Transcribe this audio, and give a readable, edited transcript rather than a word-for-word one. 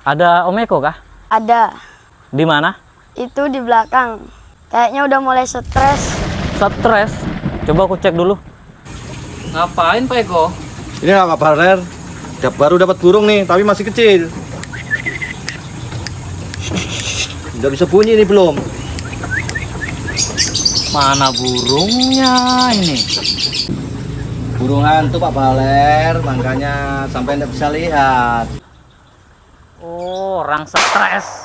Ada Om Eko kah? Ada. Di mana? Itu di belakang. Kayaknya udah mulai stres. Stres? Coba aku cek dulu. Ngapain Pak Eko? Ini nggak partner. Baru dapat burung nih, tapi masih kecil. Udah bisa bunyi nih belum? Mana burungnya ini? Burung hantu Pak Baler, makanya sampai nggak bisa lihat. Oh, orang stres.